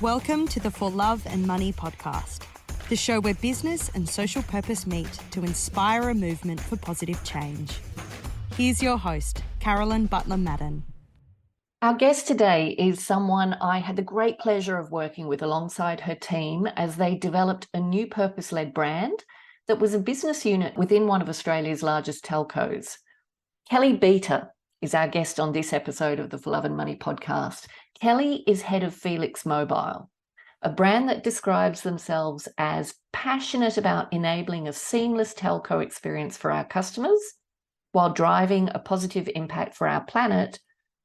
Welcome to the For Love and Money podcast, the show where business and social purpose meet to inspire a movement for positive change. Here's your host, Carolyn Butler-Madden. Our guest today is someone I had the great pleasure of working with alongside her team as they developed a new purpose-led brand that was a business unit within one of Australia's largest telcos. Kelly Beater is our guest on this episode of the For Love and Money podcast. Kelly is head of Felix Mobile, a brand that describes themselves as passionate about enabling a seamless telco experience for our customers while driving a positive impact for our planet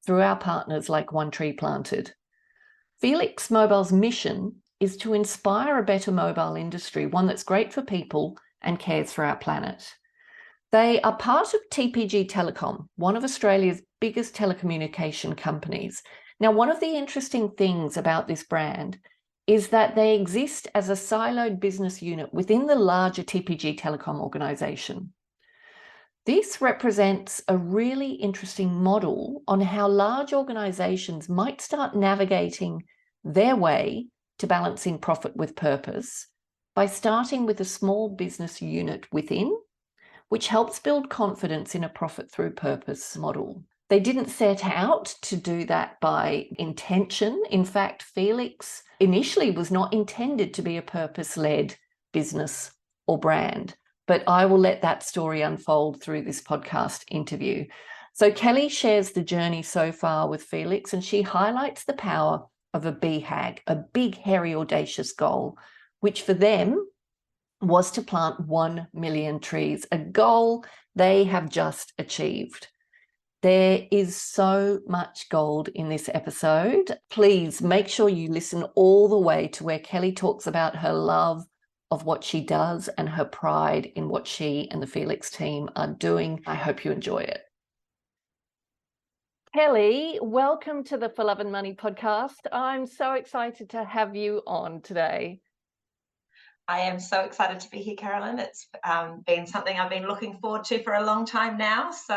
through our partners like One Tree Planted. Felix Mobile's mission is to inspire a better mobile industry, one that's great for people and cares for our planet. They are part of TPG Telecom, one of Australia's biggest telecommunication companies. Now, one of the interesting things about this brand is that they exist as a siloed business unit within the larger TPG Telecom organisation. This represents a really interesting model on how large organisations might start navigating their way to balancing profit with purpose by starting with a small business unit within, which helps build confidence in a profit through purpose model. They didn't set out to do that by intention. In fact, Felix initially was not intended to be a purpose-led business or brand, but I will let that story unfold through this podcast interview. So Kelly shares the journey so far with Felix, and she highlights the power of a BHAG, a big, hairy, audacious goal, which for them was to plant 1 million trees, a goal they have just achieved. There is so much gold in this episode. Please make sure you listen all the way to where Kelly talks about her love of what she does and her pride in what she and the Felix team are doing. I hope you enjoy it. Kelly, welcome to the For Love and Money podcast. I'm so excited to have you on today. I am so excited to be here, Carolyn. It's been something I've been looking forward to for a long time now. So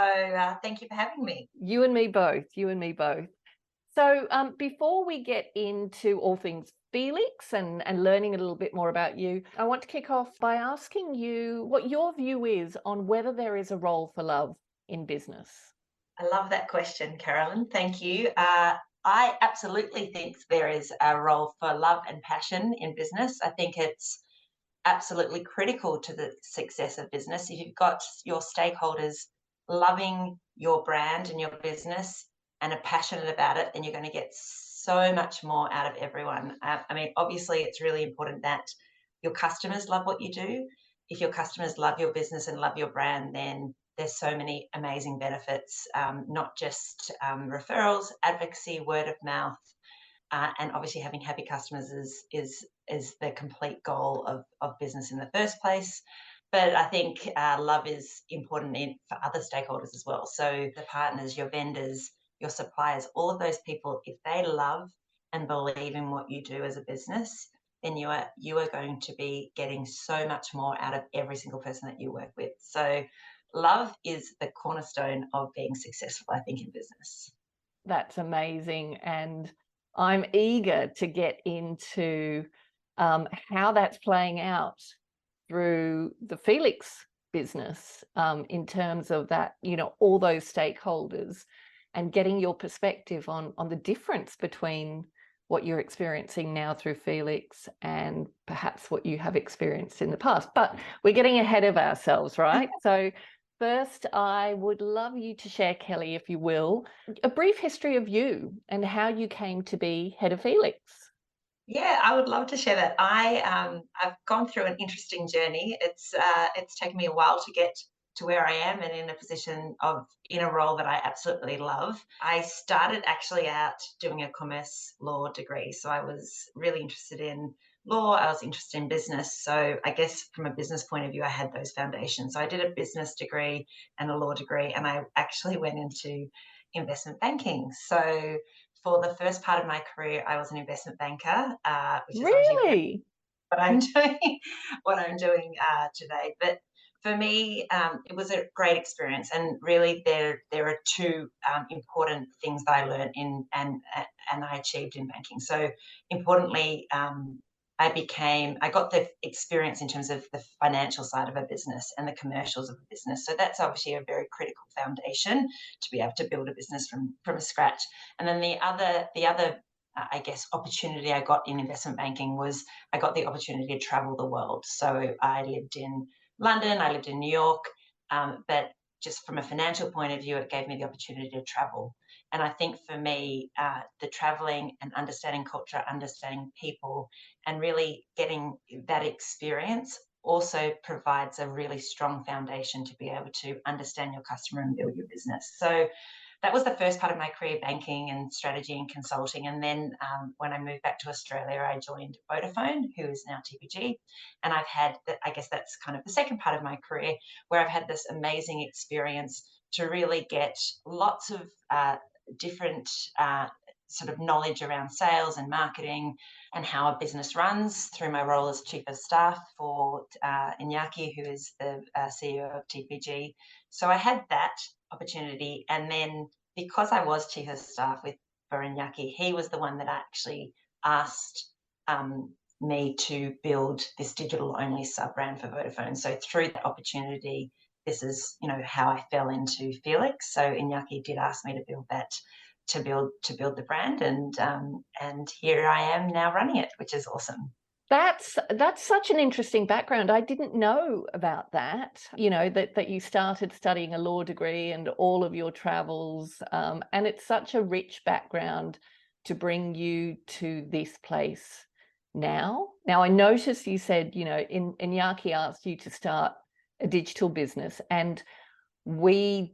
thank you for having me. You and me both. So before we get into all things Felix and learning a little bit more about you, I want to kick off by asking you what your view is on whether there is a role for love in business. I love that question, Carolyn. Thank you. I absolutely think there is a role for love and passion in business. I think it's absolutely critical to the success of business. If you've got your stakeholders loving your brand and your business and are passionate about it, then you're going to get so much more out of everyone. Obviously, it's really important that your customers love what you do. If your customers love your business and love your brand, then there's so many amazing benefits, not just referrals, advocacy, word of mouth, and obviously having happy customers is the complete goal of business in the first place. But I think love is important for other stakeholders as well. So the partners, your vendors, your suppliers, all of those people, if they love and believe in what you do as a business, then you are going to be getting so much more out of every single person that you work with. So love is the cornerstone of being successful, I think, in business. That's amazing. And I'm eager to get into how that's playing out through the Felix business in terms of that, all those stakeholders and getting your perspective on the difference between what you're experiencing now through Felix and perhaps what you have experienced in the past. But we're getting ahead of ourselves, right? So first, I would love you to share, Kelly, if you will, a brief history of you and how you came to be head of Felix. Yeah, I would love to share that. I've gone through an interesting journey. It's taken me a while to get to where I am and in a role that I absolutely love. I started actually out doing a commerce law degree. So I was really interested in law. I was interested in business. So I guess from a business point of view, I had those foundations. So I did a business degree and a law degree, and I actually went into investment banking. So for the first part of my career, I was an investment banker, which is really what I'm doing today. But For me, it was a great experience, and really, there are two important things that I learned in and I achieved in banking. So, importantly, I got the experience in terms of the financial side of a business and the commercials of a business. So that's obviously a very critical foundation to be able to build a business from scratch. And then the other I guess opportunity I got in investment banking was I got the opportunity to travel the world. So I lived in London, I lived in New York, but just from a financial point of view, it gave me the opportunity to travel. And I think for me, the traveling and understanding culture, understanding people, and really getting that experience also provides a really strong foundation to be able to understand your customer and build your business. So that was the first part of my career, banking and strategy and consulting. And then when I moved back to Australia, I joined Vodafone, who is now TPG. And I've had, I guess that's kind of the second part of my career, where I've had this amazing experience to really get lots of different sort of knowledge around sales and marketing and how a business runs through my role as chief of staff for Iñaki, who is the CEO of TPG. So I had that opportunity, and then because I was chief of staff for Iñaki, he was the one that actually asked me to build this digital only sub brand for Vodafone. So through that opportunity, this is how I fell into Felix. So Iñaki did ask me to build that, to build the brand, and here I am now running it, which is awesome. That's such an interesting background. I didn't know about that, that you started studying a law degree and all of your travels. And it's such a rich background to bring you to this place now. Now, I noticed you said, Iñaki asked you to start a digital business, and we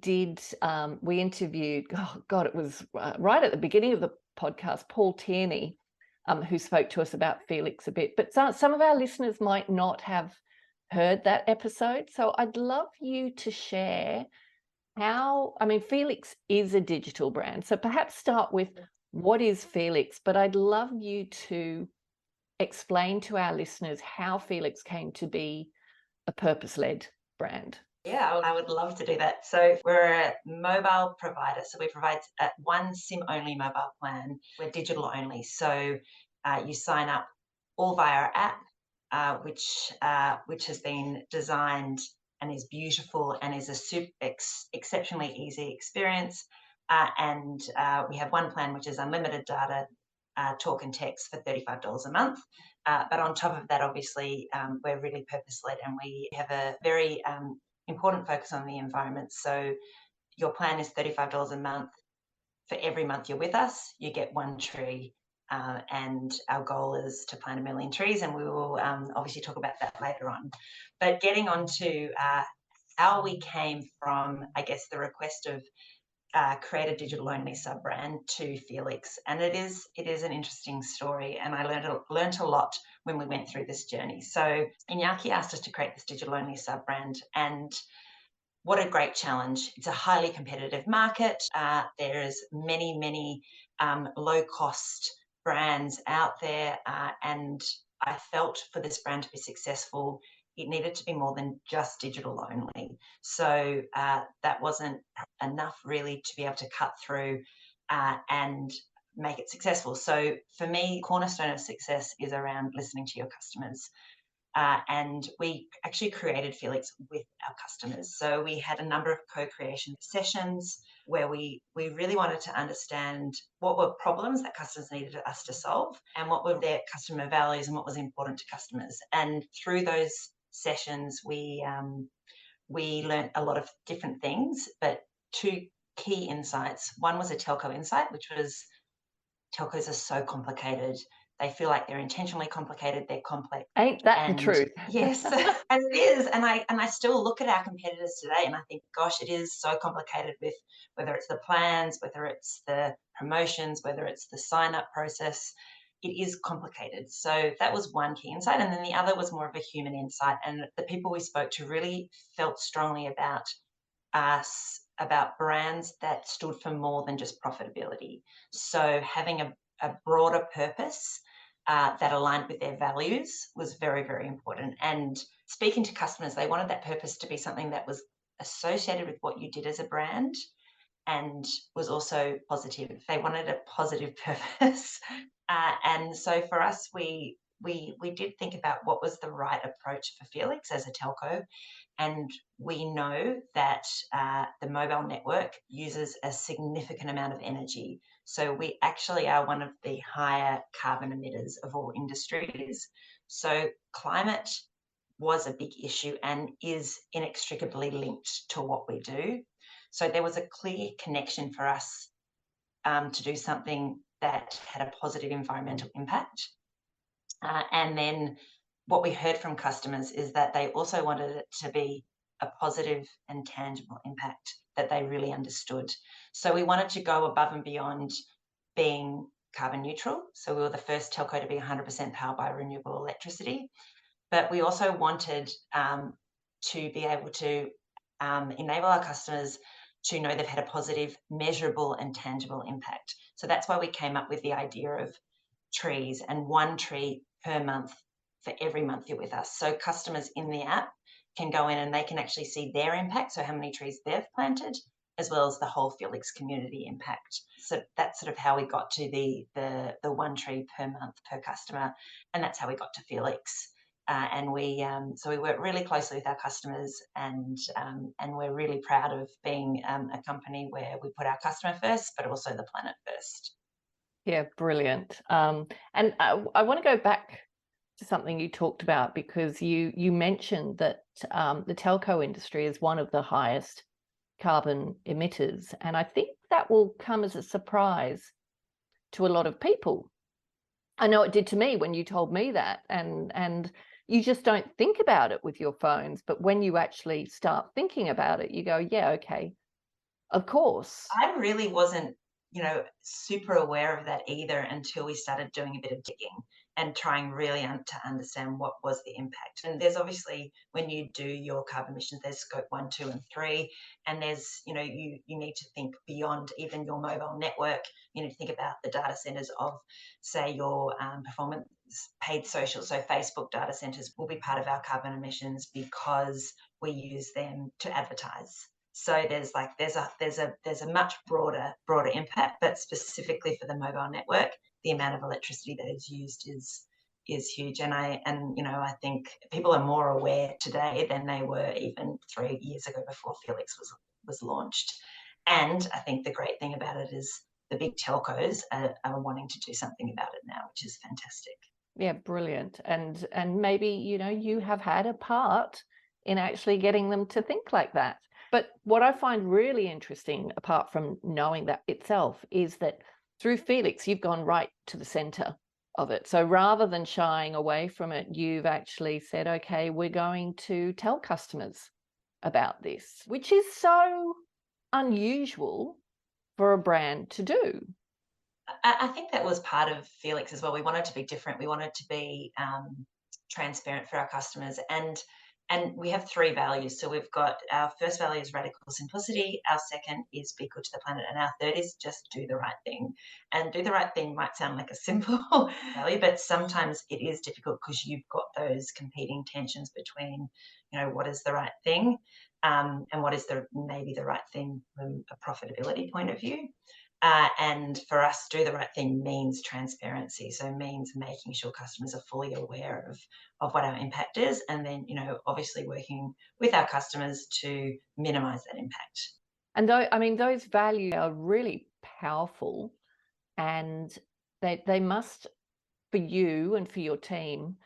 interviewed, it was right at the beginning of the podcast, Paul Tierney, who spoke to us about Felix a bit, but some of our listeners might not have heard that episode. So I'd love you to share Felix is a digital brand. So perhaps start with what is Felix, but I'd love you to explain to our listeners how Felix came to be a purpose-led brand. Yeah, I would love to do that. So we're a mobile provider. So we provide one SIM-only mobile plan. We're digital only. So you sign up all via our app, which has been designed and is beautiful and is a exceptionally easy experience. And we have one plan which is unlimited data, talk and text for $35 a month. But on top of that, obviously, we're really purpose-led, and we have a very important focus on the environment. So your plan is $35 a month. For every month you're with us, you get one tree. And our goal is to plant 1 million trees, and we will obviously talk about that later on. But getting on to how we came from, I guess, the request of create a digital-only sub-brand to Felix. And it is an interesting story, and I learned a lot when we went through this journey. So Iñaki asked us to create this digital-only sub-brand, and what a great challenge. It's a highly competitive market. There's many low-cost brands out there, and I felt for this brand to be successful, it needed to be more than just digital only. So that wasn't enough really to be able to cut through and make it successful. So for me, cornerstone of success is around listening to your customers. And we actually created Felix with our customers. So we had a number of co-creation sessions where we really wanted to understand what were problems that customers needed us to solve, and what were their customer values and what was important to customers. And through those sessions, we learned a lot of different things, but two key insights. One was a telco insight, which was telcos are so complicated. They feel like they're intentionally complicated. They're complex. Ain't that the truth? Yes, and it is. And I still look at our competitors today, and I think, gosh, it is so complicated, with whether it's the plans, whether it's the promotions, whether it's the sign-up process. It is complicated. So that was one key insight. And then the other was more of a human insight. And the people we spoke to really felt strongly about us, about brands that stood for more than just profitability. So having a broader purpose, that aligned with their values was very, very important. And speaking to customers, they wanted that purpose to be something that was associated with what you did as a brand and was also positive. They wanted a positive purpose. And so for us, we did think about what was the right approach for Felix as a telco. And we know that the mobile network uses a significant amount of energy. So we actually are one of the higher carbon emitters of all industries. So climate was a big issue and is inextricably linked to what we do. So there was a clear connection for us to do something that had a positive environmental impact. And then what we heard from customers is that they also wanted it to be a positive and tangible impact that they really understood. So we wanted to go above and beyond being carbon neutral. So we were the first telco to be 100% powered by renewable electricity. But we also wanted to be able to enable our customers to know they've had a positive, measurable and tangible impact. So that's why we came up with the idea of trees and 1 tree per month for every month you're with us. So customers in the app can go in and they can actually see their impact, so how many trees they've planted, as well as the whole Felix community impact. So that's sort of how we got to the 1 tree per month per customer, and that's how we got to Felix. And we work really closely with our customers, and we're really proud of being a company where we put our customer first, but also the planet first. Yeah, brilliant. And I want to go back to something you talked about, because you mentioned that the telco industry is one of the highest carbon emitters, and I think that will come as a surprise to a lot of people. I know it did to me when you told me that, and you just don't think about it with your phones, but when you actually start thinking about it, you go, yeah, okay, of course. I really wasn't, super aware of that either until we started doing a bit of digging and trying really to understand what was the impact. And there's obviously, when you do your carbon emissions, there's scope 1, 2, and 3, and there's, you need to think beyond even your mobile network. You need to think about the data centers of, say, your performance paid social. So Facebook data centers will be part of our carbon emissions because we use them to advertise. So there's a much broader impact, but specifically for the mobile network, the amount of electricity that is used is huge. And I think people are more aware today than they were even 3 years ago before Felix was launched. And I think the great thing about it is the big telcos are wanting to do something about it now, which is fantastic. Yeah, brilliant. And maybe, you have had a part in actually getting them to think like that. But what I find really interesting, apart from knowing that itself, is that through Felix, you've gone right to the center of it. So rather than shying away from it, you've actually said, okay, we're going to tell customers about this, which is so unusual for a brand to do. I think that was part of Felix as well. We wanted to be different. We wanted to be transparent for our customers. And we have 3 values. So we've got, our first value is radical simplicity, our second is be good to the planet, and our third is just do the right thing. And do the right thing might sound like a simple value, but sometimes it is difficult because you've got those competing tensions between, what is the right thing and what is maybe the right thing from a profitability point of view. And for us, do the right thing means transparency. So means making sure customers are fully aware of what our impact is, and then, obviously working with our customers to minimize that impact. And those values are really powerful, and they must, for you and for your team,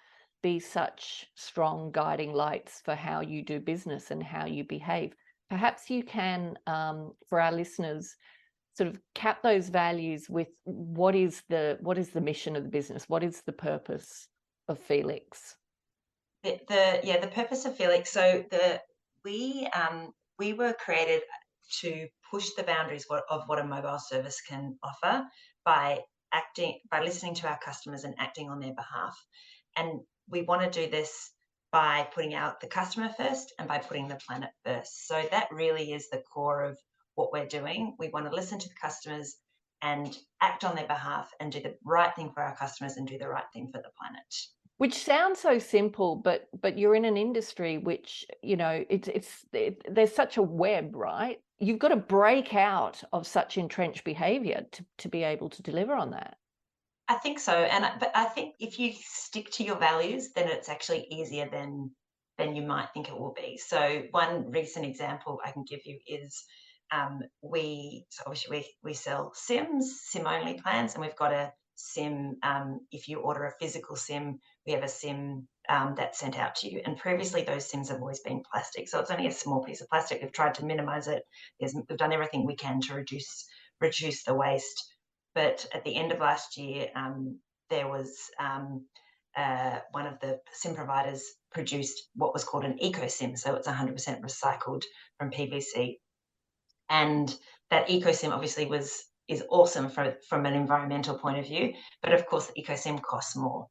be such strong guiding lights for how you do business and how you behave. Perhaps you can, for our listeners, sort of cap those values with what is the mission of the business? What is the purpose of Felix? The purpose of Felix. So we were created to push the boundaries of what a mobile service can offer by listening to our customers and acting on their behalf. And we want to do this by putting out the customer first and by putting the planet first. So that really is the core of what we're doing. We want to listen to the customers and act on their behalf and do the right thing for our customers and do the right thing for the planet. Which sounds so simple, but you're in an industry which, there's such a web, right? You've got to break out of such entrenched behaviour to be able to deliver on that. I think so, but I think if you stick to your values, then it's actually easier than you might think it will be. So one recent example I can give you is we sell SIM only plans, and we've got a SIM. If you order a physical SIM, we have a SIM that's sent out to you. And previously, those SIMs have always been plastic, so it's only a small piece of plastic. We've tried to minimise it. We've done everything we can to reduce the waste. But at the end of last year, there was one of the SIM providers produced what was called an eco SIM, so it's 100% recycled from PVC. And that eco SIM obviously is awesome from an environmental point of view, but of course the eco SIM costs more.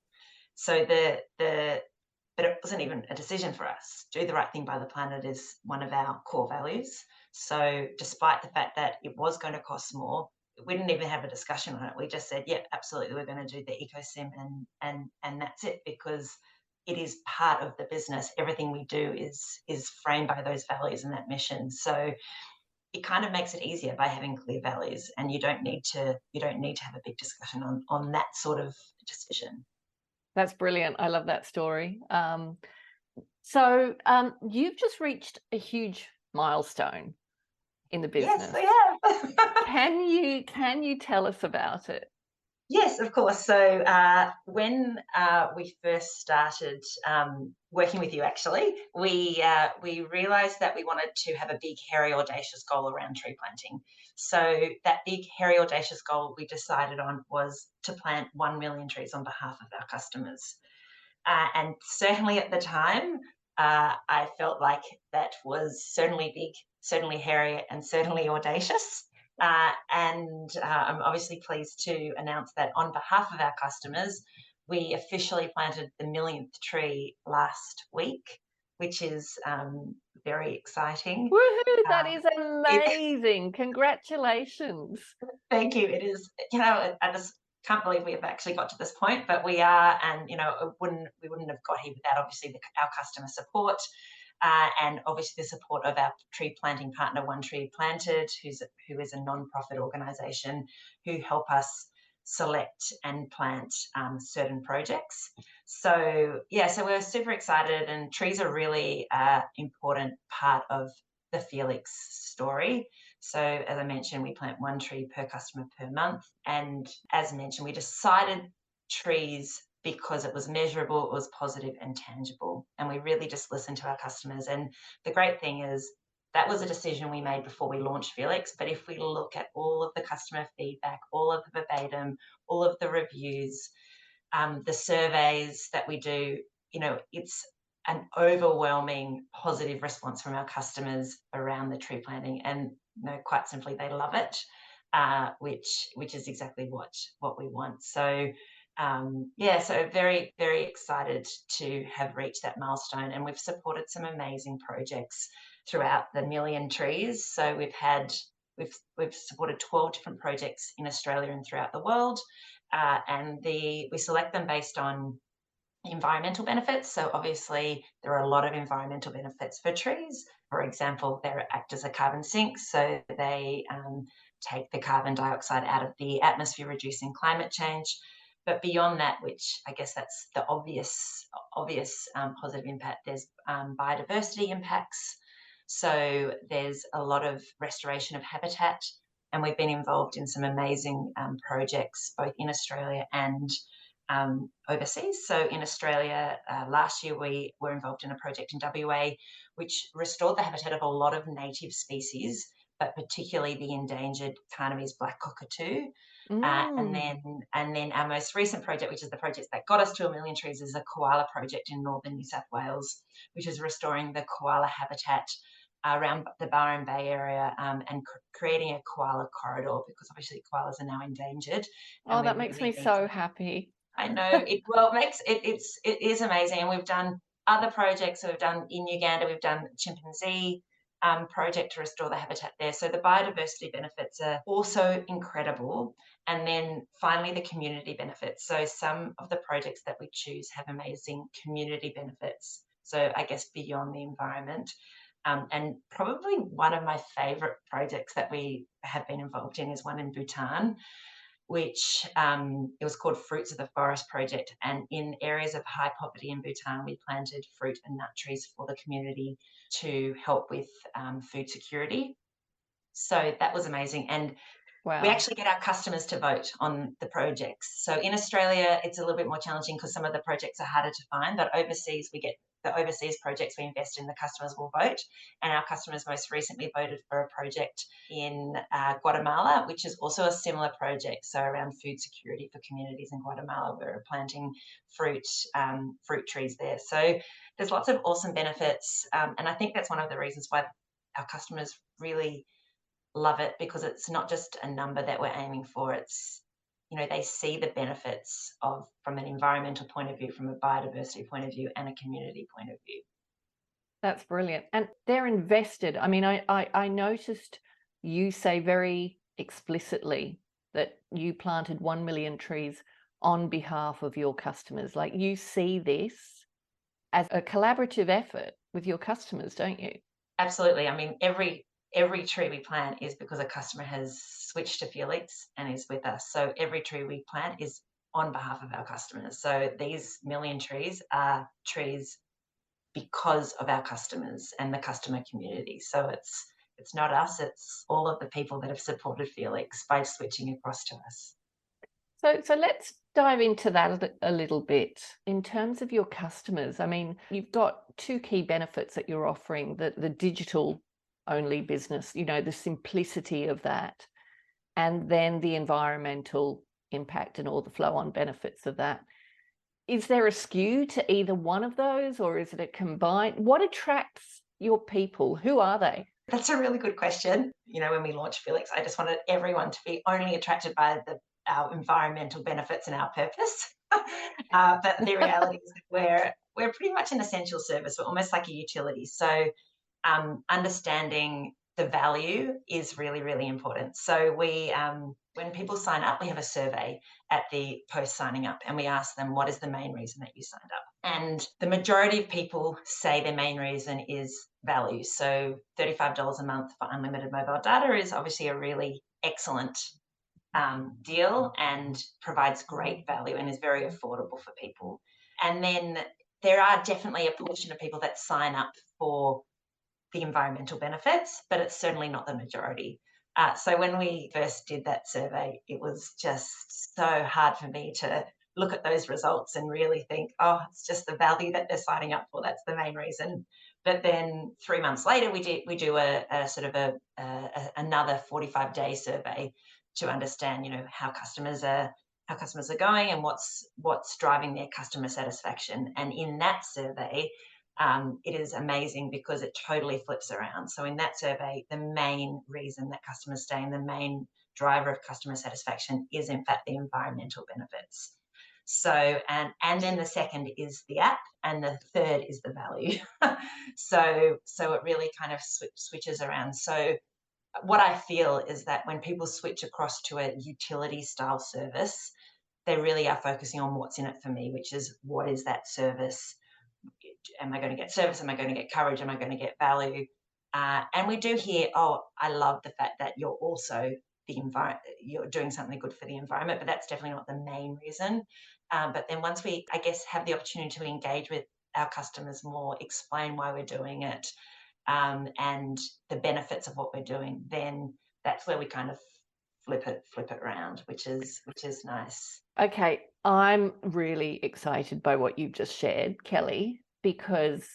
So but it wasn't even a decision for us. Do the right thing by the planet is one of our core values. So despite the fact that it was going to cost more, we didn't even have a discussion on it. We just said, yeah, absolutely, we're going to do the eco SIM, and that's it, because it is part of the business. Everything we do is framed by those values and that mission. So it kind of makes it easier by having clear values, and you don't need to have a big discussion on that sort of decision. That's brilliant. I love that story. So you've just reached a huge milestone in the business. Yes, we have. Can you tell us about it? Yes, of course. So when we first started working with you, actually, we realised that we wanted to have a big, hairy, audacious goal around tree planting. So that big, hairy, audacious goal we decided on was to plant 1 million trees on behalf of our customers. And certainly at the time, I felt like that was certainly big, certainly hairy, and certainly audacious. And I'm obviously pleased to announce that on behalf of our customers, we officially planted the 1,000,000th tree last week, which is very exciting. Woohoo! That is amazing. Congratulations. Thank you. It is, I just can't believe we have actually got to this point, but we are, and we wouldn't have got here without obviously our customer support. And obviously the support of our tree planting partner, One Tree Planted, who is a non-profit organisation who help us select and plant certain projects. So so we're super excited, and trees are really important part of the Felix story. So as I mentioned, we plant 1 tree per customer per month, and as mentioned, we decided trees because it was measurable, it was positive and tangible. And we really just listened to our customers. And the great thing is that was a decision we made before we launched Felix. But if we look at all of the customer feedback, all of the verbatim, all of the reviews, the surveys that we do, it's an overwhelming positive response from our customers around the tree planting. And quite simply, they love it, which is exactly what we want. So so very, very excited to have reached that milestone, and we've supported some amazing projects throughout the 1,000,000 trees. So we've supported 12 different projects in Australia and throughout the world, and we select them based on environmental benefits. So obviously there are a lot of environmental benefits for trees. For example, they act as a carbon sink, so they take the carbon dioxide out of the atmosphere, reducing climate change. But beyond that, which I guess that's the obvious positive impact, there's biodiversity impacts. So there's a lot of restoration of habitat, and we've been involved in some amazing projects both in Australia and overseas. So in Australia, last year we were involved in a project in WA which restored the habitat of a lot of native species, but particularly the endangered Carnaby's black cockatoo. And then our most recent project, which is the project that got us to 1 million trees, is a koala project in northern New South Wales, which is restoring the koala habitat around the Byron Bay area, and creating a koala corridor, because obviously koalas are now endangered. Oh, that makes me so happy. I know it. Well, it is amazing, and we've done other projects. So we've done in Uganda, we've done chimpanzee project to restore the habitat there. So the biodiversity benefits are also incredible. And then finally, the community benefits. So some of the projects that we choose have amazing community benefits. So I guess beyond the environment. And probably one of my favourite projects that we have been involved in is one in Bhutan, which it was called Fruits of the Forest Project. And in areas of high poverty in Bhutan, we planted fruit and nut trees for the community to help with food security. So that was amazing. And Wow. we actually get our customers to vote on the projects. So in Australia, it's a little bit more challenging because some of the projects are harder to find, but overseas, we get the overseas projects we invest in, the customers will vote. And our customers most recently voted for a project in Guatemala, which is also a similar project. So around food security for communities in Guatemala, we're planting fruit trees there. So there's lots of awesome benefits. And I think that's one of the reasons why our customers really love it, because it's not just a number that we're aiming for. It's, they see the benefits of from an environmental point of view, from a biodiversity point of view, and a community point of view. That's brilliant. And they're invested. I mean, I noticed you say very explicitly that you planted 1 million trees on behalf of your customers. Like, you see this as a collaborative effort with your customers, don't you? Absolutely. I mean, every tree we plant is because a customer has switched to Felix and is with us. So every tree we plant is on behalf of our customers. So these million trees are trees because of our customers and the customer community. So it's not us, it's all of the people that have supported Felix by switching across to us. So let's dive into that a little bit. In terms of your customers, I mean, you've got two key benefits that you're offering, the digital only business, the simplicity of that, and then the environmental impact and all the flow on benefits of that. Is there a skew to either one of those, or is it a combined? What attracts your people? Who are they? That's a really good question. When we launched Felix, I just wanted everyone to be only attracted by our environmental benefits and our purpose. But the reality is that we're pretty much an essential service. We're almost like a utility. So understanding the value is really, really important. So we, when people sign up, we have a survey at the post signing up, and we ask them, what is the main reason that you signed up? And the majority of people say their main reason is value. So $35 a month for unlimited mobile data is obviously a really excellent deal and provides great value and is very affordable for people. And then there are definitely a portion of people that sign up for the environmental benefits, but it's certainly not the majority. So when we first did that survey, it was just so hard for me to look at those results and really think, oh, it's just the value that they're signing up for. That's the main reason. But then 3 months later, we do a sort of another 45-day survey to understand, how customers are going and what's driving their customer satisfaction. And in that survey, it is amazing because it totally flips around. So in that survey, the main reason that customers stay and the main driver of customer satisfaction is in fact the environmental benefits. So, and then the second is the app, and the third is the value. So it really kind of switches around. So what I feel is that when people switch across to a utility style service, they really are focusing on what's in it for me, which is, what is that service? Am I going to get service? Am I going to get coverage? Am I going to get value? And we do hear, oh, I love the fact that you're also you're doing something good for the environment, but that's definitely not the main reason. But then once we, I guess, have the opportunity to engage with our customers more, explain why we're doing it, and the benefits of what we're doing, then that's where we kind of flip it around, which is nice. Okay, I'm really excited by what you've just shared, Kelly, because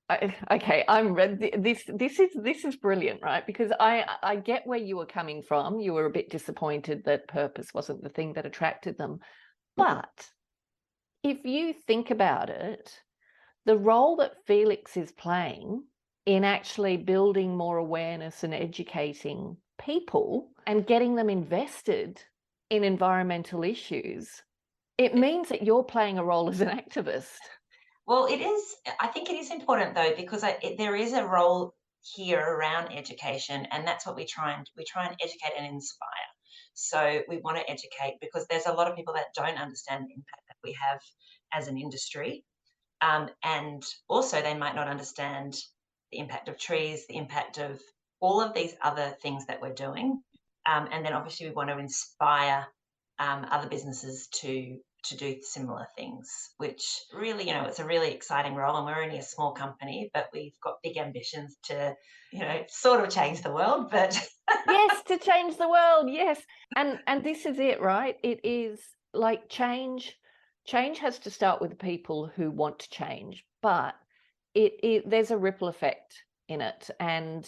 I'm ready. This is brilliant, right? Because I get where you were coming from. You were a bit disappointed that purpose wasn't the thing that attracted them. But if you think about it, the role that Felix is playing in actually building more awareness and educating people and getting them invested in environmental issues, it means that you're playing a role as an activist. Well, it is. I think it is important though, because there is a role here around education, and that's what we try and educate and inspire. So we want to educate because there's a lot of people that don't understand the impact that we have as an industry, and also they might not understand the impact of trees, the impact of all of these other things that we're doing, and then obviously we want to inspire other businesses to do similar things, which really, it's a really exciting role. And we're only a small company, but we've got big ambitions to, sort of change the world. But Yes, to change the world. Yes. And this is it, right? It is like change has to start with the people who want to change, but there's a ripple effect in it. And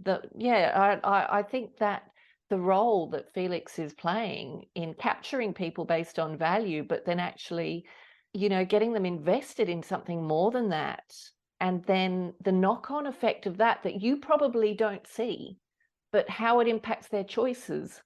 I think that the role that Felix is playing in capturing people based on value, but then actually, getting them invested in something more than that, and then the knock-on effect of that you probably don't see, but how it impacts their choices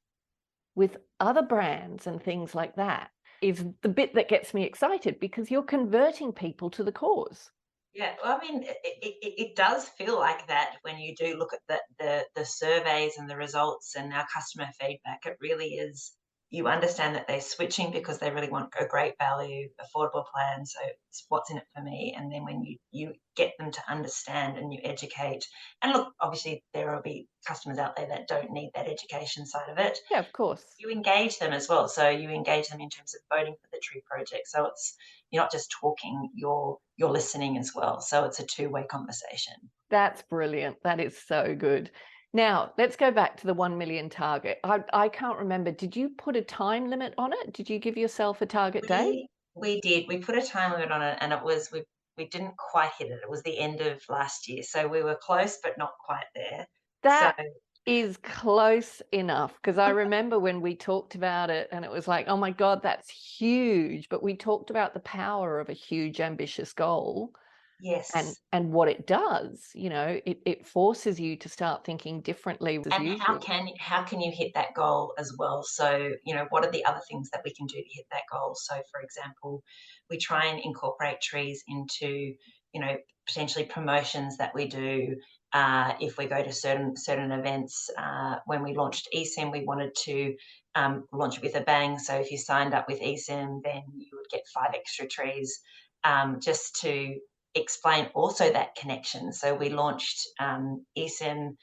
with other brands and things like that is the bit that gets me excited, because you're converting people to the cause. yeah, well, I mean, it does feel like that when you do look at the surveys and the results and our customer feedback. It really is. You understand that they're switching because they really want a great value, affordable plan. So it's what's in it for me. And then when you get them to understand and you educate, and look, obviously there will be customers out there that don't need that education side of it. Yeah, of course. You engage them as well. So you engage them in terms of voting for the tree project. So you're not just talking, you're listening as well. So it's a two-way conversation. That's brilliant. That is so good. Now, let's go back to the 1 million target. I can't remember. Did you put a time limit on it? Did you give yourself a target date? We did. We put a time limit on it, and it was we didn't quite hit it. It was the end of last year, so we were close, but not quite there. So That is close enough, because I remember when we talked about it and it was like, oh my God, that's huge. But we talked about the power of a huge, ambitious goal. yes, And what it does, it forces you to start thinking differently as and usual. how can you hit that goal as well? So what are the other things that we can do to hit that goal? So for example, we try and incorporate trees into potentially promotions that we do. If we go to certain events, when we launched eSIM, we wanted to launch it with a bang. So if you signed up with eSIM, then you would get 5 extra trees, just to explain also that connection. So we launched eSIM,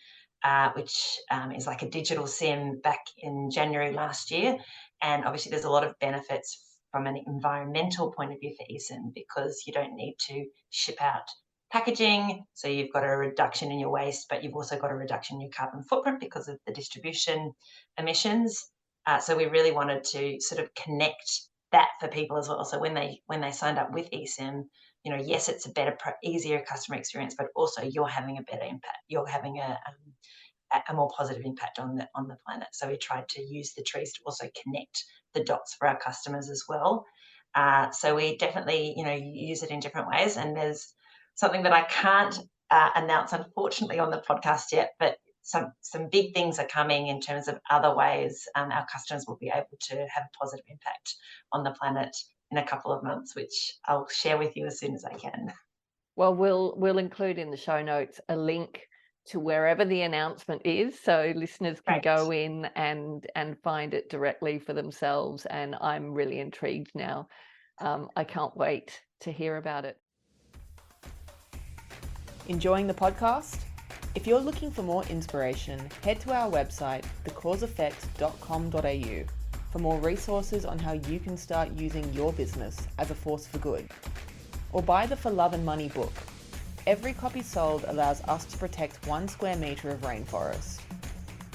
which is like a digital SIM, back in January last year. And obviously there's a lot of benefits from an environmental point of view for eSIM, because you don't need to ship out packaging. So you've got a reduction in your waste, but you've also got a reduction in your carbon footprint because of the distribution emissions. So we really wanted to sort of connect that for people as well. So when they signed up with eSIM, yes, it's a better, easier customer experience, but also you're having a better impact. You're having a more positive impact on the planet. So we tried to use the trees to also connect the dots for our customers as well. So we definitely, use it in different ways. And there's something that I can't announce, unfortunately, on the podcast yet, but some big things are coming in terms of other ways our customers will be able to have a positive impact on the planet in a couple of months, which I'll share with you as soon as I can. Well, we'll include in the show notes a link to wherever the announcement is, so listeners can Great. go in and find it directly for themselves. And I'm really intrigued now. I can't wait to hear about it. Enjoying the podcast? If you're looking for more inspiration, head to our website, thecauseeffect.com.au, for more resources on how you can start using your business as a force for good. Or buy the For Love and Money book. Every copy sold allows us to protect 1 square metre of rainforest.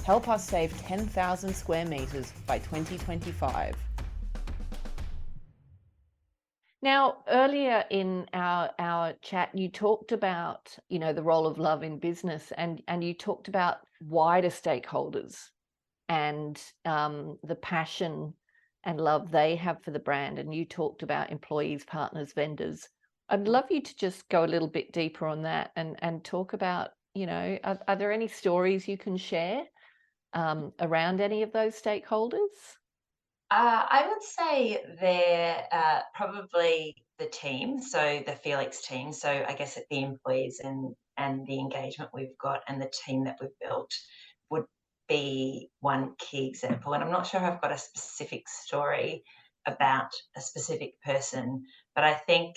Help us save 10,000 square metres by 2025. Now, earlier in our chat, you talked about, the role of love in business, and you talked about wider stakeholders and the passion and love they have for the brand. And you talked about employees, partners, vendors. I'd love you to just go a little bit deeper on that and talk about, are there any stories you can share around any of those stakeholders? I would say they're probably the team, so the Felix team. So I guess the employees and and the engagement we've got and the team that we've built would be one key example. And I'm not sure if I've got a specific story about a specific person, but I think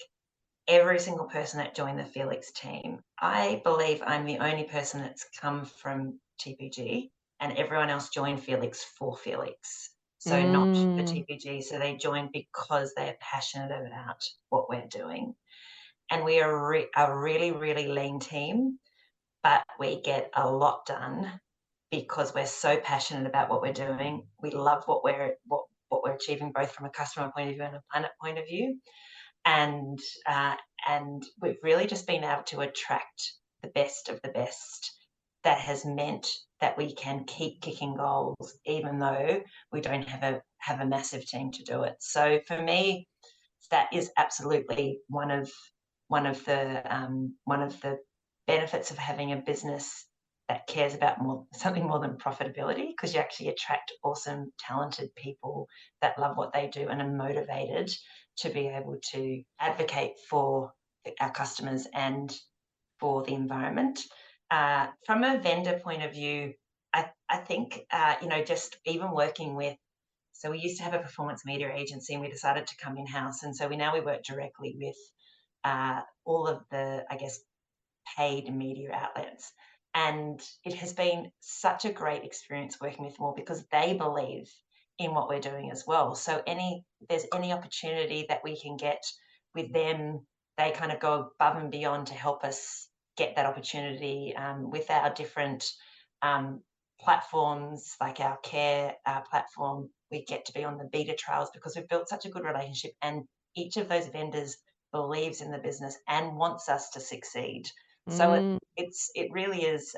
every single person that joined the Felix team, I believe I'm the only person that's come from TPG, and everyone else joined Felix for Felix. So not for TPG. So they joined because they're passionate about what we're doing. And we are a really, really lean team, but we get a lot done because we're so passionate about what we're doing. We love what we're achieving, both from a customer point of view and a planet point of view. And we've really just been able to attract the best of the best. That has meant that we can keep kicking goals, even though we don't have a massive team to do it. So for me, that is absolutely one of the benefits of having a business that cares about something more than profitability, because you actually attract awesome, talented people that love what they do and are motivated to be able to advocate for our customers and for the environment. From a vendor point of view, I think, just even working with, so we used to have a performance media agency and we decided to come in-house. And so we work directly with all of the, I guess, paid media outlets. And it has been such a great experience working with them all because they believe in what we're doing as well. So there's any opportunity that we can get with them, they kind of go above and beyond to help us get that opportunity with our different platforms, like our care platform. We get to be on the beta trials because we've built such a good relationship, and each of those vendors believes in the business and wants us to succeed. So it really is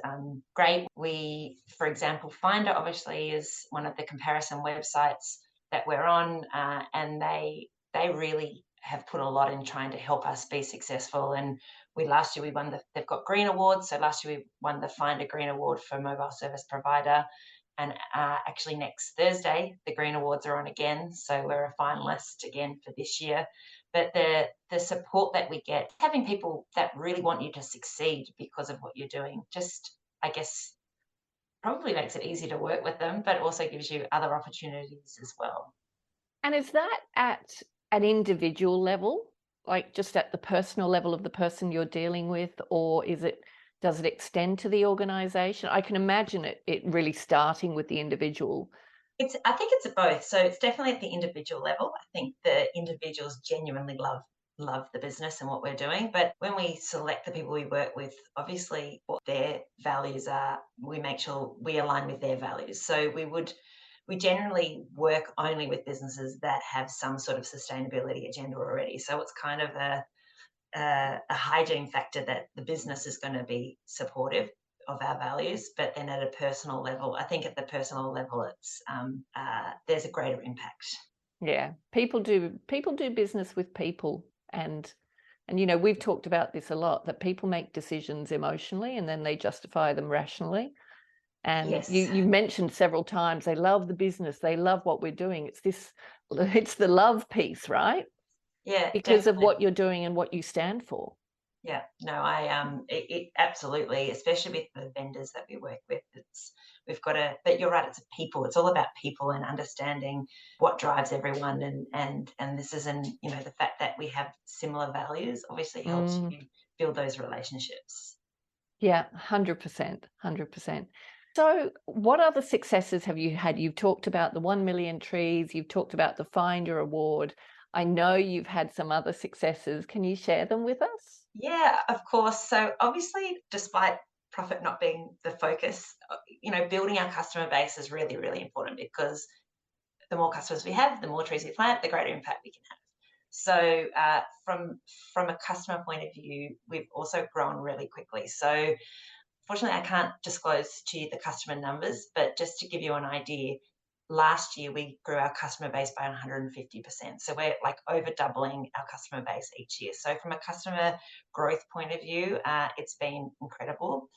great. We, for example, Finder obviously is one of the comparison websites that we're on, and they really have put a lot in trying to help us be successful. And last year we won they've got Green Awards. So last year we won the Finder Green Award for mobile service provider. And actually next Thursday, the Green Awards are on again. So we're a finalist again for this year. But the support that we get, having people that really want you to succeed because of what you're doing, just, I guess, probably makes it easy to work with them, but also gives you other opportunities as well. And is that at an individual level, like just at the personal level of the person you're dealing with, or does it extend to the organisation? I can imagine it really starting with the individual. I think it's both. So it's definitely at the individual level. I think the individuals genuinely love the business and what we're doing. But when we select the people we work with, obviously what their values are, we make sure we align with their values. So we generally work only with businesses that have some sort of sustainability agenda already. So it's kind of a hygiene factor that the business is going to be supportive of our values, but then at a personal level, I think at the personal level, it's there's a greater impact. Yeah, people do business with people, and we've talked about this a lot, that people make decisions emotionally and then they justify them rationally. And yes. you've mentioned several times they love the business, they love what we're doing. It's the love piece, right? Yeah, because definitely. of what you're doing and what you stand for. Yeah, no, it absolutely, especially with the vendors that we work with, but you're right, it's people. It's all about people and understanding what drives everyone, and this is the fact that we have similar values obviously helps you build those relationships. Yeah, 100%. So what other successes have you had? You've talked about the 1 million trees, you've talked about the Finder Award. I know you've had some other successes. Can you share them with us? Yeah, of course. So obviously, despite profit not being the focus, building our customer base is really, really important, because the more customers we have, the more trees we plant, the greater impact we can have. So from a customer point of view, we've also grown really quickly. So fortunately, I can't disclose to you the customer numbers, but just to give you an idea, last year we grew our customer base by 150%. So we're like over doubling our customer base each year. So from a customer growth point of view, it's been incredible.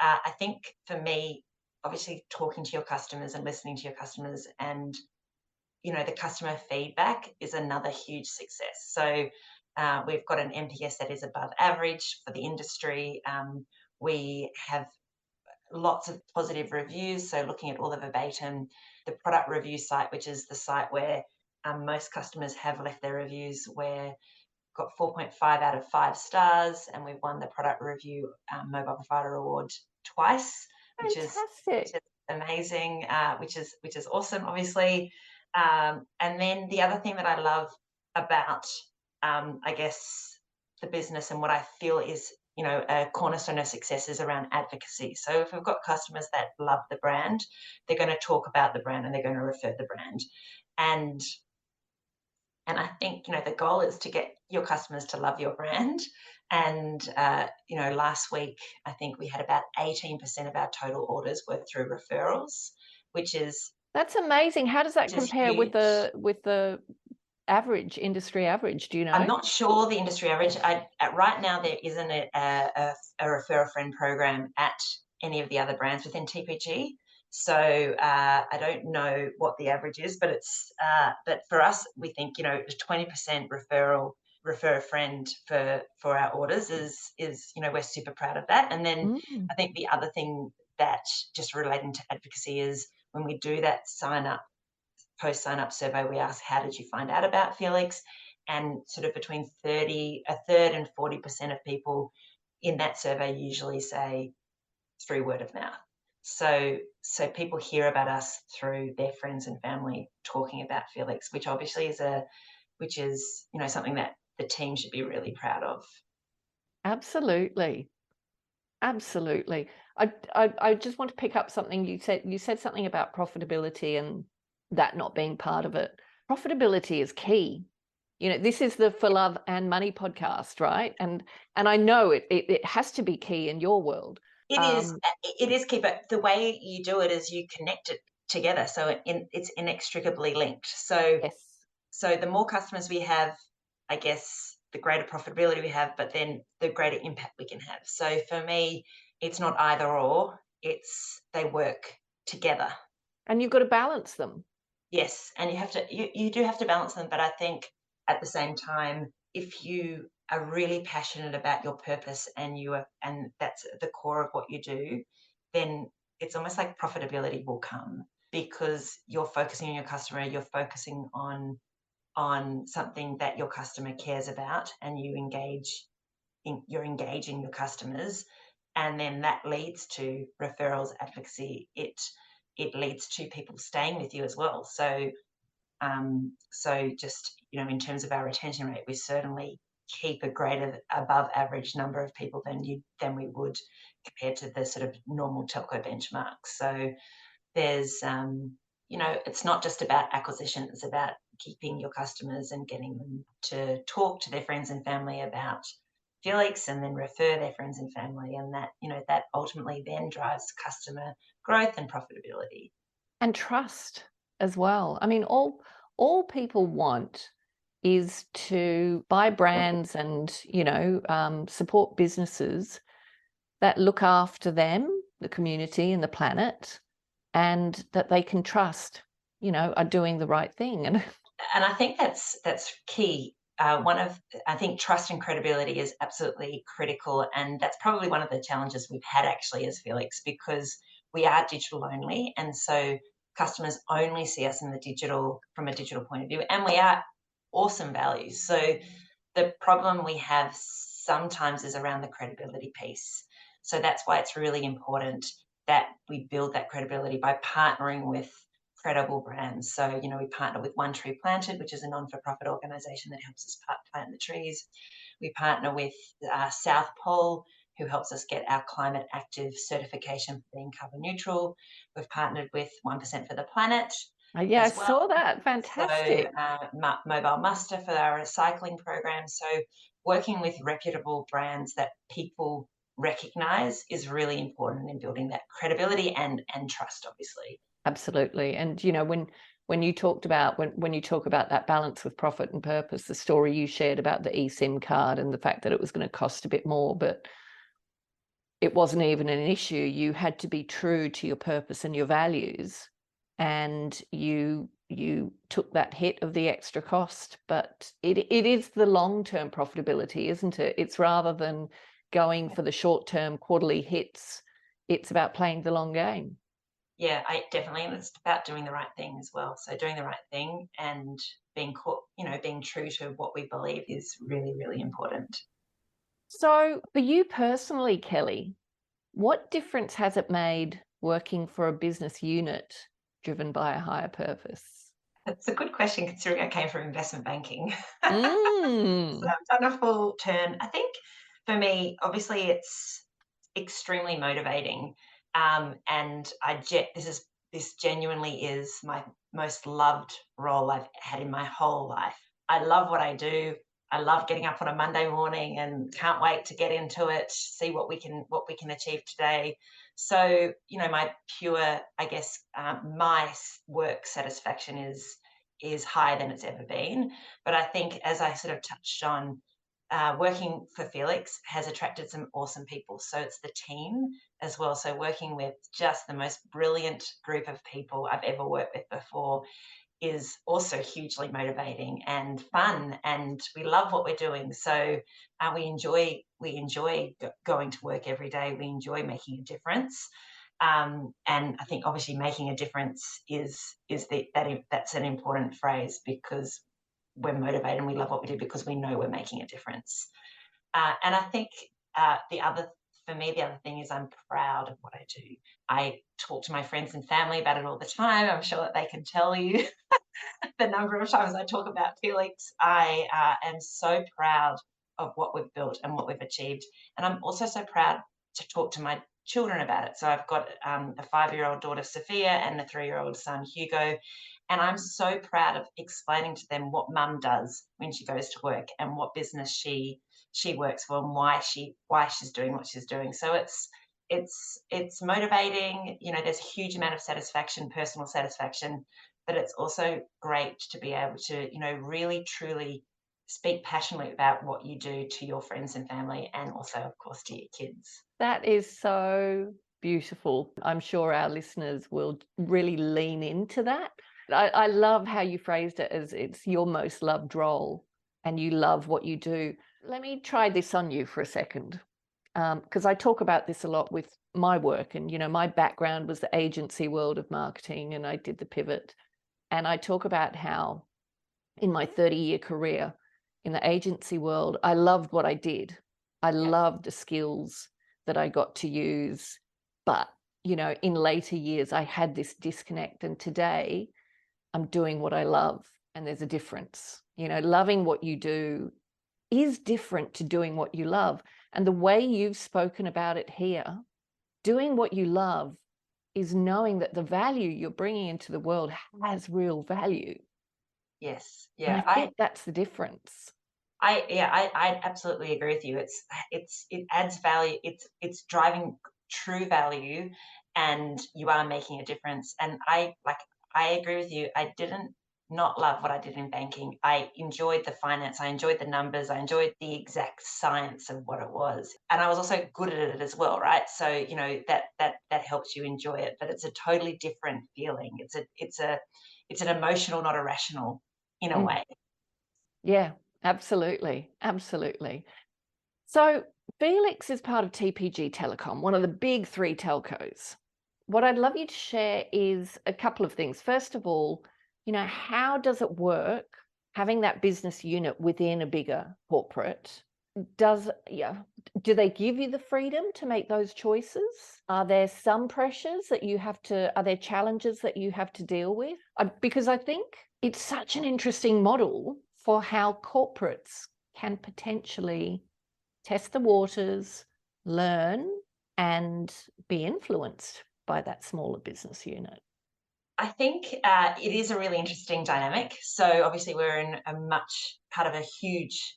I think for me, obviously talking to your customers and listening to your customers, and the customer feedback is another huge success. So we've got an NPS that is above average for the industry. We have lots of positive reviews. So looking at all the verbatim, the product review site, which is the site where most customers have left their reviews, we're got 4.5 out of 5 stars, and we've won the product review mobile provider award twice, which is amazing, which is awesome, obviously. And then the other thing that I love about, I guess, the business and what I feel is, a cornerstone of success is around advocacy. So if we've got customers that love the brand, they're going to talk about the brand and they're going to refer the brand. And I think, the goal is to get your customers to love your brand. And, last week, I think we had about 18% of our total orders were through referrals, which is... That's amazing. How does that compare with the average, industry average? Do you know? I'm not sure the industry average. Right now, there isn't a refer a friend program at any of the other brands within TPG. So I don't know what the average is, but but for us, we think 20% refer a friend for our orders is we're super proud of that. And then I think the other thing that just relating to advocacy is when we do that post sign up survey, we ask, how did you find out about Felix? And sort of between a third and 40% of people in that survey usually say through word of mouth. So people hear about us through their friends and family talking about Felix, which obviously is something that the team should be really proud of. Absolutely. I just want to pick up something you said. You said something about profitability and that not being part of it. Profitability is key. This is the For Love and Money podcast, right? And I know it has to be key in your world. It is key, but the way you do it is you connect it together, so it's inextricably linked. So yes. So the more customers we have, I guess, the greater profitability we have, but then the greater impact we can have. So for me, it's not either or; they work together. And you've got to balance them. Yes, and you do have to balance them. But I think at the same time, if you are really passionate about your purpose and that's the core of what you do, then it's almost like profitability will come because you're focusing on your customer, you're focusing on something that your customer cares about, and you're engaging your customers, and then that leads to referrals, advocacy. It leads to people staying with you as well. So just in terms of our retention rate, we certainly keep a greater above average number of people than we would compared to the sort of normal telco benchmarks. So there's it's not just about acquisition, it's about keeping your customers and getting them to talk to their friends and family about Felix and then refer their friends and family, and that that ultimately then drives customer growth and profitability and trust as well. I mean, all people want is to buy brands and support businesses that look after them, the community and the planet, and that they can trust are doing the right thing. And I think that's key. I think trust and credibility is absolutely critical, and that's probably one of the challenges we've had actually as Felix, because we are digital only, and so customers only see us from a digital point of view, and we are awesome values. So the problem we have sometimes is around the credibility piece. So that's why it's really important that we build that credibility by partnering with credible brands. So, we partner with One Tree Planted, which is a non-for-profit organisation that helps us plant the trees. We partner with South Pole, who helps us get our climate active certification for being carbon neutral. We've partnered with 1% for the Planet. Yeah, I saw that. Fantastic. So, Mobile Muster for our recycling program. So working with reputable brands that people recognise is really important in building that credibility and trust, obviously. Absolutely. And when you talk about that balance with profit and purpose, the story you shared about the eSIM card and the fact that it was going to cost a bit more, but it wasn't even an issue. You had to be true to your purpose and your values, and you took that hit of the extra cost. But it is the long-term profitability, isn't it? It's rather than going for the short-term quarterly hits. It's about playing the long game. Yeah, I definitely, and it's about doing the right thing as well. So doing the right thing and being being true to what we believe is really, really important. So for you personally, Kelly, what difference has it made working for a business unit driven by a higher purpose? That's a good question considering I came from investment banking. So Mm. I've done a full turn. I think for me, obviously, it's extremely motivating, and this genuinely is my most loved role I've had in my whole life. I love what I do. I love getting up on a Monday morning and can't wait to get into it, see what we can achieve today. So my pure, I guess, work satisfaction is higher than it's ever been. But I think, as I sort of touched on, working for Felix has attracted some awesome people. So it's the team as well. So working with just the most brilliant group of people I've ever worked with before is also hugely motivating and fun, and we love what we're doing. So we enjoy going to work every day. We enjoy making a difference. And I think obviously making a difference that's an important phrase, because we're motivated and we love what we do because we know we're making a difference. And I think the other thing is I'm proud of what I do. I talk to my friends and family about it all the time. I'm sure that they can tell you the number of times I talk about Felix. I am so proud of what we've built and what we've achieved. And I'm also so proud to talk to my children about it. So I've got a 5-year-old daughter, Sophia, and a 3-year-old son, Hugo. And I'm so proud of explaining to them what mum does when she goes to work and what business she works for and why she's doing what she's doing. So it's motivating. There's a huge amount of satisfaction, personal satisfaction, but it's also great to be able to, really truly speak passionately about what you do to your friends and family, and also, of course, to your kids. That is so beautiful. I'm sure our listeners will really lean into that. I love how you phrased it as it's your most loved role and you love what you do. Let me try this on you for a second, because I talk about this a lot with my work. And, my background was the agency world of marketing, and I did the pivot. And I talk about how in my 30-year career in the agency world, I loved what I did. I loved the skills that I got to use. But, in later years, I had this disconnect. And today I'm doing what I love. And there's a difference. Loving what you do is different to doing what you love. And the way you've spoken about it here, doing what you love is knowing that the value you're bringing into the world has real value. Yes. And Yeah. I think that's the difference. I absolutely agree with you. It adds value. It's driving true value, and you are making a difference. And I agree with you. I didn't not love what I did in banking. I enjoyed the finance. I enjoyed the numbers. I enjoyed the exact science of what it was, and I was also good at it as well, right? So that helps you enjoy it. But it's a totally different feeling. It's an emotional, not a rational, in a way. Yeah, absolutely. Absolutely. So Felix is part of TPG Telecom, one of the big 3 telcos. What I'd love you to share is a couple of things. First of all, how does it work having that business unit within a bigger corporate? Do they give you the freedom to make those choices? Are there some pressures that are there challenges that you have to deal with? Because I think it's such an interesting model for how corporates can potentially test the waters, learn, and be influenced by that smaller business unit. I think it is a really interesting dynamic. So obviously we're in part of a huge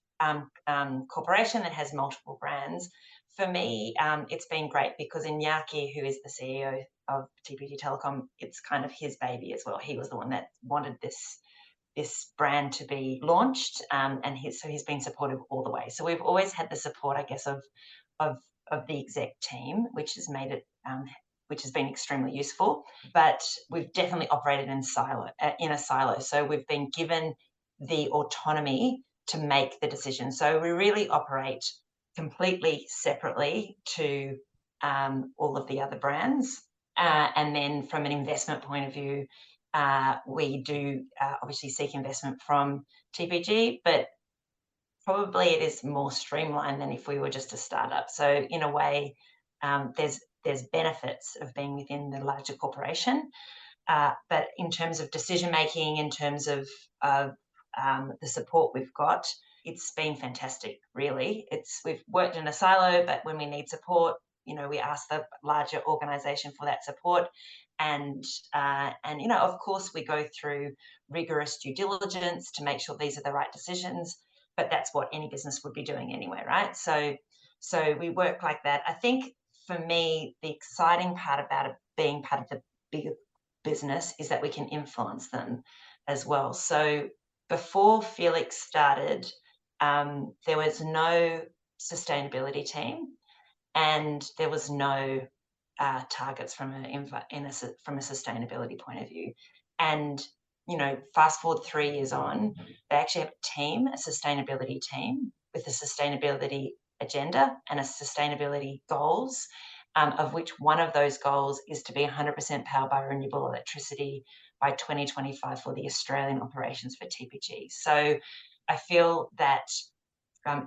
corporation that has multiple brands. For me, it's been great because Iñaki, who is the CEO of TPG Telecom, it's kind of his baby as well. He was the one that wanted this brand to be launched, and he's been supportive all the way. So we've always had the support, I guess, of the exec team, which has made it which has been extremely useful. But we've definitely operated in a silo. So we've been given the autonomy to make the decision. So we really operate completely separately to all of the other brands. And then from an investment point of view, we do obviously seek investment from TPG, but probably it is more streamlined than if we were just a startup. So in a way, there's benefits of being within the larger corporation. But in terms of decision making, in terms of the support we've got, it's been fantastic, really. We've worked in a silo, but when we need support, we ask the larger organisation for that support. And of course, we go through rigorous due diligence to make sure these are the right decisions. But that's what any business would be doing anyway, right? So we work like that. I think for me, the exciting part about it being part of the bigger business is that we can influence them as well. So before Felix started, there was no sustainability team, and there was no targets from a sustainability point of view. And fast forward 3 years on, they actually have a team, a sustainability team, with a sustainability agenda and a sustainability goals, of which one of those goals is to be 100% powered by renewable electricity by 2025 for the Australian operations for TPG. So I feel that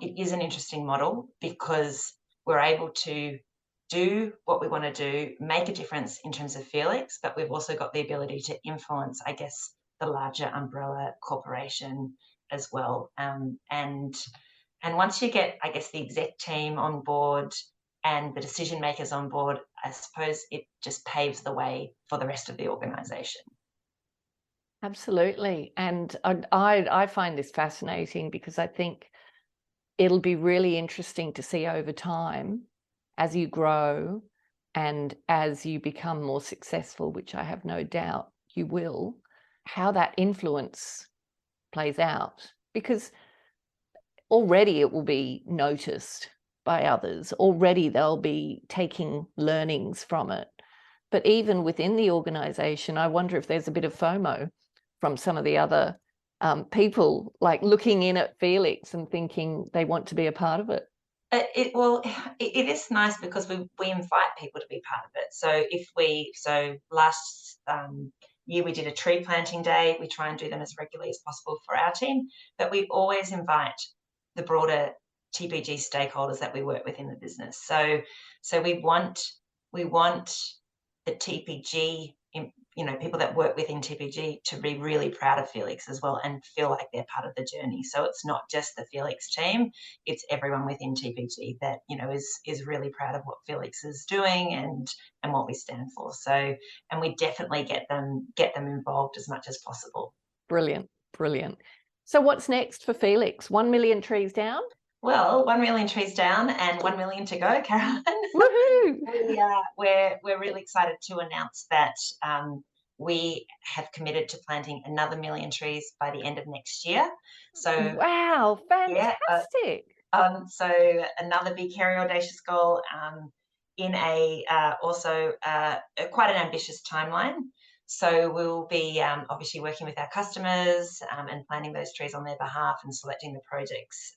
it is an interesting model because we're able to do what we want to do, make a difference in terms of Felix, but we've also got the ability to influence, I guess, the larger umbrella corporation as well. And once you get, I guess, the exec team on board and the decision makers on board, I suppose it just paves the way for the rest of the organisation. Absolutely. And I find this fascinating because I think it'll be really interesting to see over time, as you grow and as you become more successful, which I have no doubt you will, how that influence plays out. Because already it will be noticed by others. Already they'll be taking learnings from it. But even within the organisation, I wonder if there's a bit of FOMO from some of the other people, like looking in at Felix and thinking they want to be a part of it. It is nice because we invite people to be part of it. So last year we did a tree planting day. We try and do them as regularly as possible for our team, but we always invite the broader TPG stakeholders that we work with in the business. So we want the TPG, people that work within TPG to be really proud of Felix as well and feel like they're part of the journey. So it's not just the Felix team, it's everyone within TPG that, is really proud of what Felix is doing and what we stand for. So, and we definitely get them involved as much as possible. Brilliant. So what's next for Felix? 1 million trees down? Well, 1 million trees down and 1 million to go, Carolyn. Woohoo! We're really excited to announce that we have committed to planting another 1 million trees by the end of next year. So wow, fantastic! So another big, hairy, audacious goal in also quite an ambitious timeline. So we'll be obviously working with our customers and planting those trees on their behalf and selecting the projects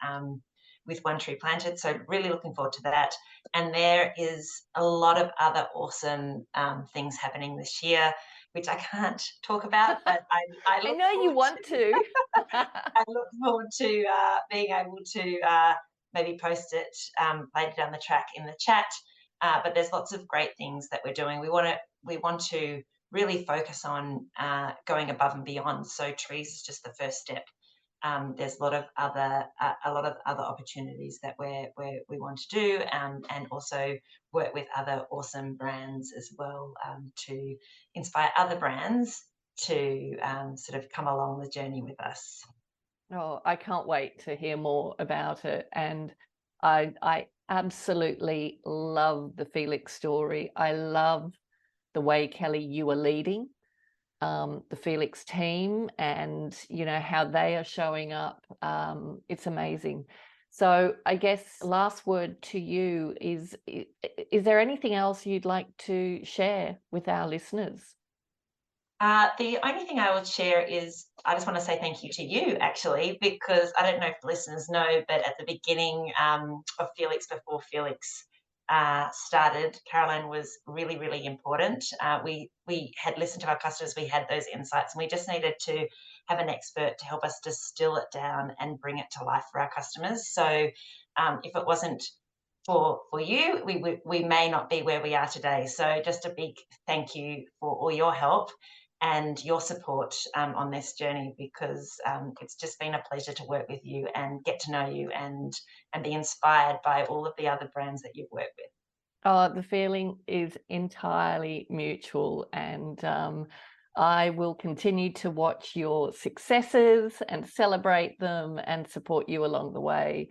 with one tree planted. So really looking forward to that. And there is a lot of other awesome things happening this year, which I can't talk about, but I know you want to. I look forward to being able to maybe post it later down the track in the chat. But there's lots of great things that we're doing. We want to really focus on going above and beyond. So trees is just the first step. There's a lot of other opportunities that we want to do, and also work with other awesome brands as well to inspire other brands to sort of come along the journey with us. Oh, I can't wait to hear more about it. And I absolutely love the Felix story. I love the way, Kelly, you are leading the Felix team and, how they are showing up. It's amazing. So I guess last word to you is there anything else you'd like to share with our listeners? The only thing I would share is I just want to say thank you to you, actually, because I don't know if the listeners know, but at the beginning of Felix, before Felix started, Caroline was really, really important. We had listened to our customers, we had those insights, and we just needed to have an expert to help us distill it down and bring it to life for our customers. So if it wasn't for you, we may not be where we are today. So just a big thank you for all your help and your support on this journey, because it's just been a pleasure to work with you and get to know you and be inspired by all of the other brands that you've worked with. Oh, the feeling is entirely mutual, and I will continue to watch your successes and celebrate them and support you along the way.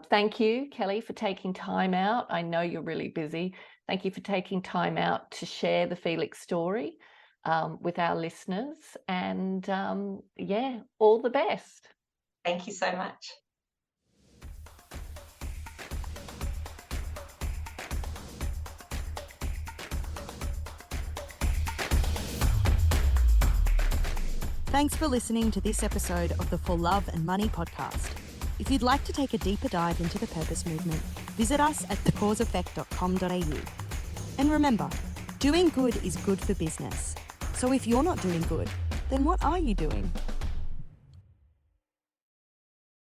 Thank you, Kelly, for taking time out. I know you're really busy. Thank you for taking time out to share the Felix story with our listeners. And yeah, all the best. Thank you so much. Thanks for listening to this episode of the For Love and Money podcast. If you'd like to take a deeper dive into the purpose movement, visit us at thecauseeffect.com.au. And remember, doing good is good for business. So if you're not doing good, then what are you doing?